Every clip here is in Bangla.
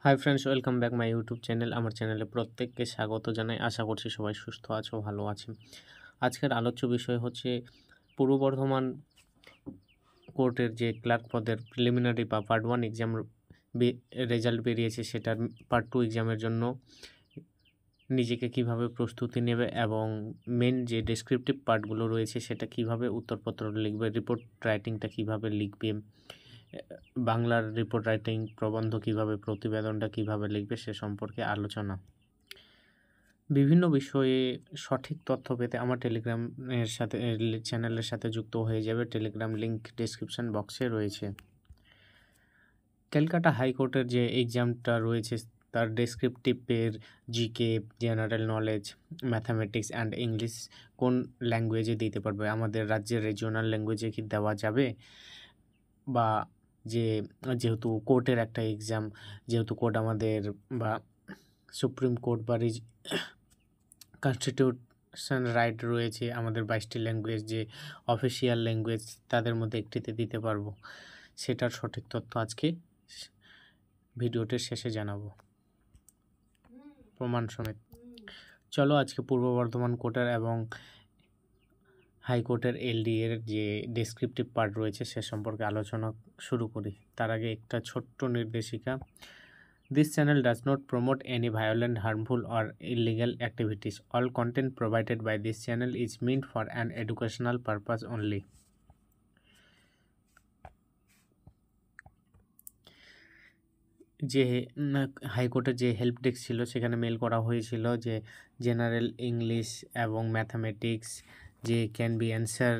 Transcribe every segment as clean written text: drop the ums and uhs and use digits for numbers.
Hi friends, welcome back my YouTube channel. আমার চ্যানেলে প্রত্যেককে স্বাগত জানাই। আশা করছি সবাই সুস্থ আছো, ভালো আছে। আজকের আলোচ্য বিষয় হচ্ছে পূর্ব বর্ধমান কোর্টের যে ক্লার্ক পদের প্রিলিমিনারি বা পার্ট 1 এক্সাম রেজাল্ট বেরিয়েছে, সেটার পার্ট 2 এক্সামের জন্য নিজেকে কিভাবে প্রস্তুতি নেবে এবং মেন যে ডেসক্রিপটিভ পার্টগুলো রয়েছে সেটা কিভাবে উত্তরপত্র লিখবে, রিপোর্ট রাইটিংটা কিভাবে লিখবে, বাংলার রিপোর্ট রাইটিং, প্রবন্ধ কিভাবে, প্রতিবেদনটা কিভাবে লিখবে সে সম্পর্কে আলোচনা। বিভিন্ন বিষয়ে সঠিক তথ্য পেতে আমার টেলিগ্রামের সাথে চ্যানেলের সাথে যুক্ত হয়ে যাবে। টেলিগ্রাম লিংক ডেসক্রিপশন বক্সে রয়েছে। ক্যালকাটা হাইকোর্টের যে এক্সামটা রয়েছে তার ডেসক্রিপটিভের GK, general knowledge, mathematics and English কোন ল্যাঙ্গুয়েজে দিতে পারবে, আমাদের রাজ্যের রিজিওনাল ল্যাঙ্গুয়েজে কি দেওয়া যাবে, বা যেহেতু কোর্টের একটা এক্সাম, যেহেতু কোর্ট আমাদের বা সুপ্রিম কোর্ট বা কনস্টিটিউশন রাইট রয়েছে, আমাদের 22টি ল্যাঙ্গুয়েজ যে অফিসিয়াল ল্যাঙ্গুয়েজ তাদের মধ্যে একটিতে দিতে পারবো, সেটার সঠিক তথ্য আজকে ভিডিওটির শেষে জানাবো প্রমাণ সমেত। চলো আজকে পূর্ব বর্ধমান কোর্টের এবং হাইকোর্টের এলডি এর যে ডেসক্রিপটিভ পার্ট রয়েছে সে সম্পর্কে আলোচনা শুরু করি। তার আগে একটা ছোট্ট নির্দেশিকা। This channel does not promote any violent, harmful or illegal activities. All content provided by this channel is meant for an educational purpose only. যে হাইকোর্টের যে হেল্প ডেস্ক ছিল সেখানে মেল করা হয়েছিল যে জেনারেল ইংলিশ এবং ম্যাথামেটিক্স যে can be answer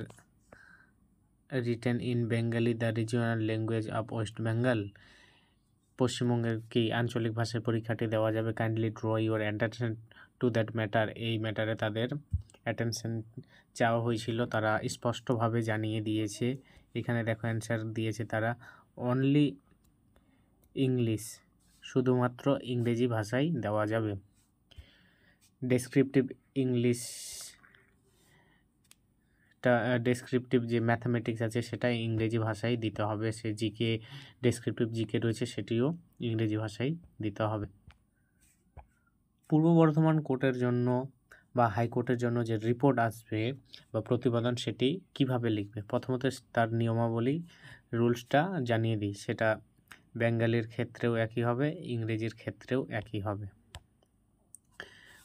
written in Bengali, the regional language of West Bengal. পশ্চিমবঙ্গের কি আঞ্চলিক ভাষায় পরীক্ষাটি দেওয়া যাবে, kindly draw your attention to that matter. এই ম্যাটারে তাদের অ্যাটেনশন চাওয়া হয়েছিল, তারা স্পষ্টভাবে জানিয়ে দিয়েছে। এখানে দেখো অ্যান্সার দিয়েছে তারা, অনলি ইংলিশ, শুধুমাত্র ইংরেজি ভাষায় দেওয়া যাবে। ডেসক্রিপটিভ ইংলিশটা, ডেসক্রিপটিভ যে ম্যাথামেটিক্স আছে সেটা ইংরেজি ভাষায় দিতে হবে। সে জিকে, ডেসক্রিপটিভ জিকে রয়েছে সেটিও ইংরেজি ভাষায় দিতে হবে। পূর্ব বর্ধমান কোর্টের জন্য বা হাইকোর্টের জন্য যে রিপোর্ট আসবে বা প্রতিবেদন সেটি কিভাবে লিখবে, প্রথমত তার নিয়মাবলী, রুলসটা জানিয়ে দিই। সেটা বেঙ্গলির ক্ষেত্রেও একই হবে, ইংরেজির ক্ষেত্রেও একই হবে।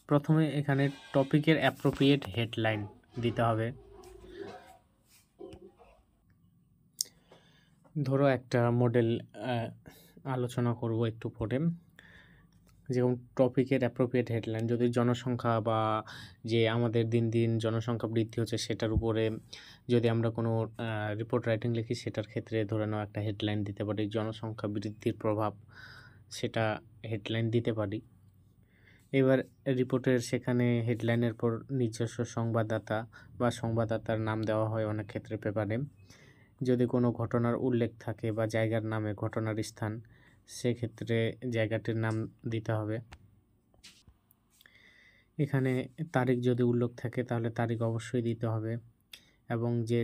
প্রথমে এখানে টপিকের অ্যাপ্রোপ্রিয়েট হেডলাইন দিতে হবে। ধরো একটা মডেল আলোচনা করব একটু পরে, যেমন টপিকের অ্যাপ্রোপ্রিয়েট হেডলাইন যদি জনসংখ্যা বা যে আমাদের দিন দিন জনসংখ্যা বৃদ্ধি হচ্ছে সেটার উপরে যদি আমরা কোনো রিপোর্ট রাইটিং লিখি, সেটার ক্ষেত্রে ধরে নাও একটা হেডলাইন দিতে পারি, জনসংখ্যা বৃদ্ধির প্রভাব, সেটা হেডলাইন দিতে পারি। এবার রিপোর্টের সেখানে হেডলাইনের পর নিজস্ব সংবাদদাতা বা সংবাদদাতার নাম দেওয়া হয় অনেক ক্ষেত্রে পেপারে। যদি কোনো ঘটনার উল্লেখ থাকে বা জায়গার নামে ঘটনার স্থান, সেক্ষেত্রে জায়গাটির নাম দিতে হবে। এখানে তারিখ যদি উল্লেখ থাকে তাহলে তারিখ অবশ্যই দিতে হবে। এবং যে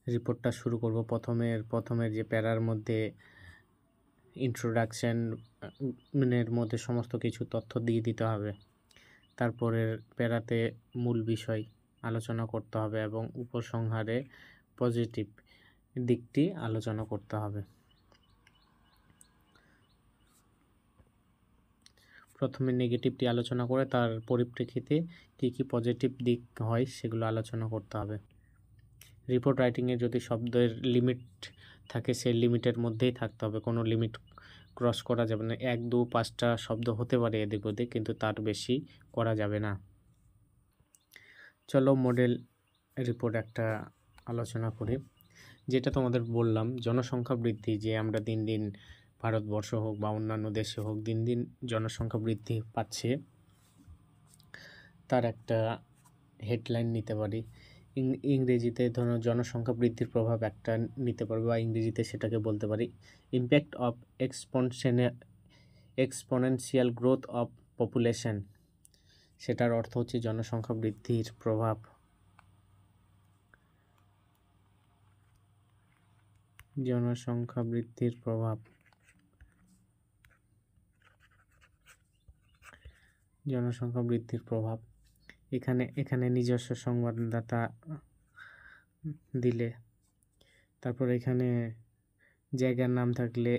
রিপোর্টটা শুরু করব, প্রথমের যে প্যারার মধ্যে ইন্ট্রোডাকশান এর মধ্যে সমস্ত কিছু তথ্য দিয়ে দিতে হবে। তারপরের প্যারাতে মূল বিষয় আলোচনা করতে হবে এবং উপসংহারে পজিটিভ দিকটি আলোচনা করতে হবে। প্রথমে নেগেটিভটি আলোচনা করে তার পরিপ্রেক্ষিতে কী কী পজিটিভ দিক হয় সেগুলো আলোচনা করতে হবে। রিপোর্ট রাইটিংয়ে যদি শব্দের লিমিট থাকে সেই লিমিটের মধ্যেই থাকতে হবে, কোনো লিমিট ক্রস করা যাবে না। 1, 2, 5টা শব্দ হতে পারে এদিক ওদিক, কিন্তু তার বেশি করা যাবে না। চলো মডেল রিপোর্ট একটা আলোচনা করি। যেটা তোমাদের বললাম, জনসংখ্যা বৃদ্ধি, যে আমরা দিন দিন ভারতবর্ষ হোক বা অন্যান্য দেশে হোক দিন দিন জনসংখ্যা বৃদ্ধি পাচ্ছে, তার একটা হেডলাইন নিতে পারি। ইংরেজিতে ধরো জনসংখ্যা বৃদ্ধির প্রভাব একটা নিতে পারবো, বা ইংরেজিতে সেটাকে বলতে পারি impact of exponential growth of population. সেটার অর্থ হচ্ছে জনসংখ্যা বৃদ্ধির প্রভাব। জনসংখ্যা বৃদ্ধির প্রভাব জনসংখ্যা বৃদ্ধির প্রভাব। এখানে নিজস্ব সংবাদদাতা দিলে, তারপর এখানে জায়গার নাম থাকলে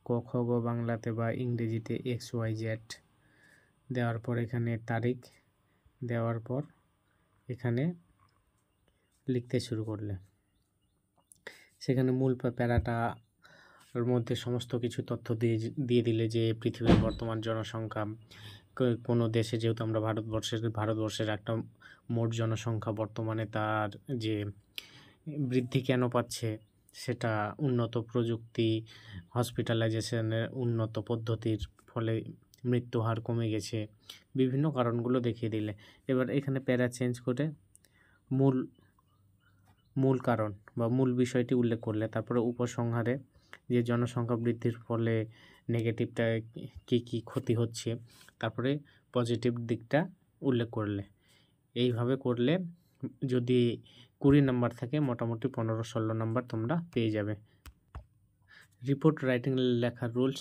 ক, খ, গ বাংলাতে বা ইংরেজিতে XYZ দেওয়ার পর এখানে তারিখ দেওয়ার পর এখানে লিখতে শুরু করলে সেখানে মূল প্যারাটার মধ্যে সমস্ত কিছু তথ্য দিয়ে দিলে যে পৃথিবীর বর্তমান জনসংখ্যা, কোনো দেশে, যেহেতু আমরা ভারতবর্ষের একটা মোট জনসংখ্যা বর্তমানে তার যে বৃদ্ধি কেন পাচ্ছে সেটা উন্নত প্রযুক্তি, হসপিটালাইজেশনের উন্নত পদ্ধতির ফলে মৃত্যু হার কমে গেছে, বিভিন্ন কারণগুলো দেখিয়ে দিলে এবার এখানে প্যারা চেঞ্জ করে মূল কারণ বা মূল বিষয়টি উল্লেখ করলে, তারপরে উপসংহারে যে জনসংখ্যা বৃদ্ধির ফলে নেগেটিভটা কি ক্ষতি হচ্ছে, তারপরে পজিটিভ দিকটা উল্লেখ করলে। এইভাবে করলে যদি 20 নাম্বার থাকে মোটামুটি 15-16 নাম্বার তোমরা পেয়ে যাবে। রিপোর্ট রাইটিং লেখার রুলস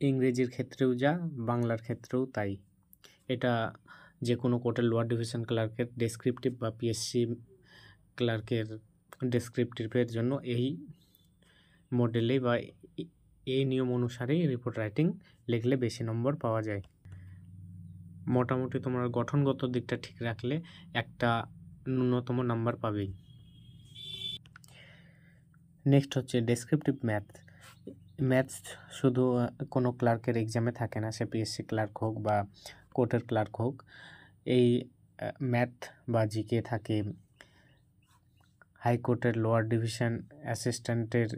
ইংরেজির ক্ষেত্রেও যা, বাংলার ক্ষেত্রেও তাই। এটা যে কোনো কোর্টের লোয়ার ডিভিশন ক্লার্কের ডেসক্রিপটিভ বা পিএসসি ক্লার্কের ডেসক্রিপটিভের জন্য এই মডেলেই বা এই নিয়ম অনুসারেই রিপোর্ট রাইটিং লিখলে বেশি নম্বর পাওয়া যায়। মোটামুটি তোমার গঠনগত দিকটা ঠিক রাখলে একটা ন্যূনতম নাম্বার পাবেই। নেক্সট হচ্ছে ডেসক্রিপটিভ ম্যাথস শুধু কোনো ক্লার্কের এক্সামে থাকে না, সে পিএসসি ক্লার্ক হোক বা কোর্টের ক্লার্ক হোক। এই ম্যাথ বা জিকে থাকে হাইকোর্টের লোয়ার ডিভিশন অ্যাসিস্ট্যান্টের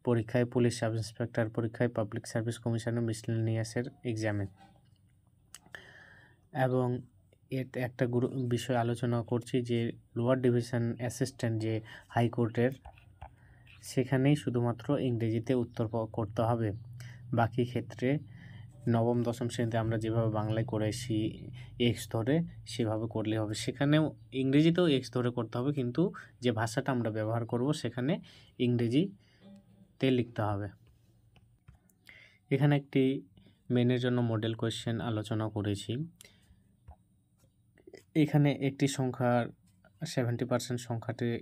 পরীক্ষায়, পুলিশ সাব ইন্সপেক্টর পরীক্ষায়, পাবলিক সার্ভিস কমিশনের মিসলেনিয়াসের এক্সামে। এবং এর একটা বিষয় আলোচনা করছি যে লোয়ার ডিভিশন অ্যাসিস্ট্যান্ট যে হাইকোর্টের, সেখানেই শুধুমাত্র ইংরেজিতে উত্তর করতে হবে। বাকি ক্ষেত্রে নবম দশম শ্রেণীতে আমরা যেভাবে বাংলায় করে এসেছি এক্স ধরে, সেভাবে করলে হবে। সেখানেও ইংরেজিতেও এক্স ধরে করতে হবে, কিন্তু যে ভাষাটা আমরা ব্যবহার করব সেখানে ইংরেজিতে লিখতে হবে। এখানে একটি মেনের জন্য মডেল কোয়েশ্চেন আলোচনা করেছি। এখানে একটি সংখ্যার 70% সংখ্যাটির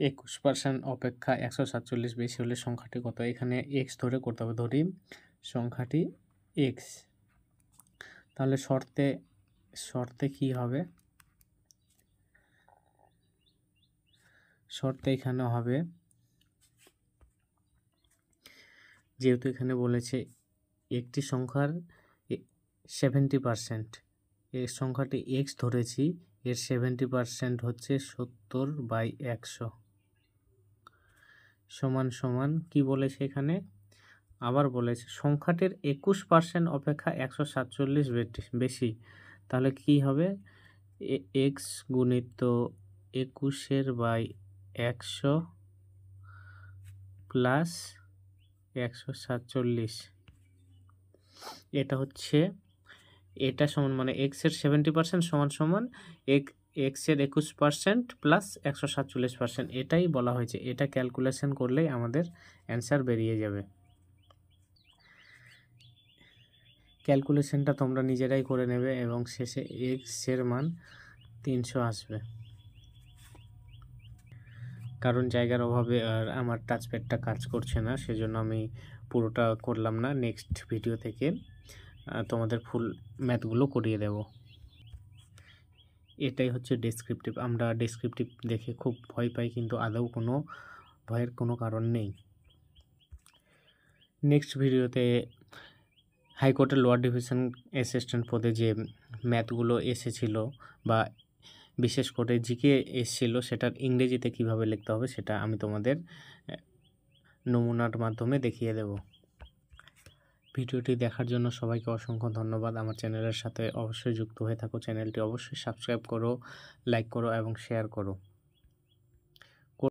21% অপেক্ষা 147 বেশি হলে সংখ্যাটি কত? এখানে এক্স ধরে করতে হবে। ধরি সংখ্যাটি এক্স, তাহলে শর্তে কি হবে? শর্তে এখানে হবে, যেহেতু এখানে বলেছে একটি সংখ্যার 70%, এর সংখ্যাটি এক্স ধরেছি, এর 70% হচ্ছে 70/100 সমান কি বলেছে এখানে? আবার বলেছে সংখ্যাটির 21% অপেক্ষা 147 বেশি, তাহলে কি হবে? এক্স গুণিত 21/100 প্লাস 147, এটা হচ্ছে, এটা সমান মানে এক্সের 70% সমান এক্সের 21% প্লাস 147, এটাই বলা হয়েছে। এটা ক্যালকুলেশন করলেই আমাদের অ্যান্সার বেরিয়ে যাবে। ক্যালকুলেশনটা তোমরা নিজেরাই করে নেবে এবং শেষে এক্সের মান 300 আসবে। কারণ জায়গার অভাবে আর আমার টাচপ্যাডটা কাজ করছে না, সেজন্য আমি পুরোটা করলাম না। নেক্সট ভিডিও থেকে তোমাদের ফুল ম্যাথগুলো করিয়ে দেব। এটাই হচ্ছে ডেসক্রিপটিভ। আমরা ডেসক্রিপটিভ দেখে খুব ভয় পাই, কিন্তু আদৌ কোনো ভয়ের কোনো কারণ নেই। নেক্সট ভিডিওতে হাইকোর্টের লোয়ার ডিভিশন অ্যাসিস্ট্যান্ট পদে যে ম্যাথগুলো এসেছিল বা বিশেষ করে জিকে এসেছিল, সেটার ইংরেজিতে কিভাবে লিখতে হবে সেটা আমি তোমাদের নমুনার মাধ্যমে দেখিয়ে দেব। ভিডিওটি দেখার জন্য সবাইকে অসংখ্য ধন্যবাদ। আমার চ্যানেলের সাথে অবশ্যই যুক্ত হয়ে থাকো। চ্যানেলটি অবশ্যই সাবস্ক্রাইব করো, লাইক করো এবং শেয়ার করো।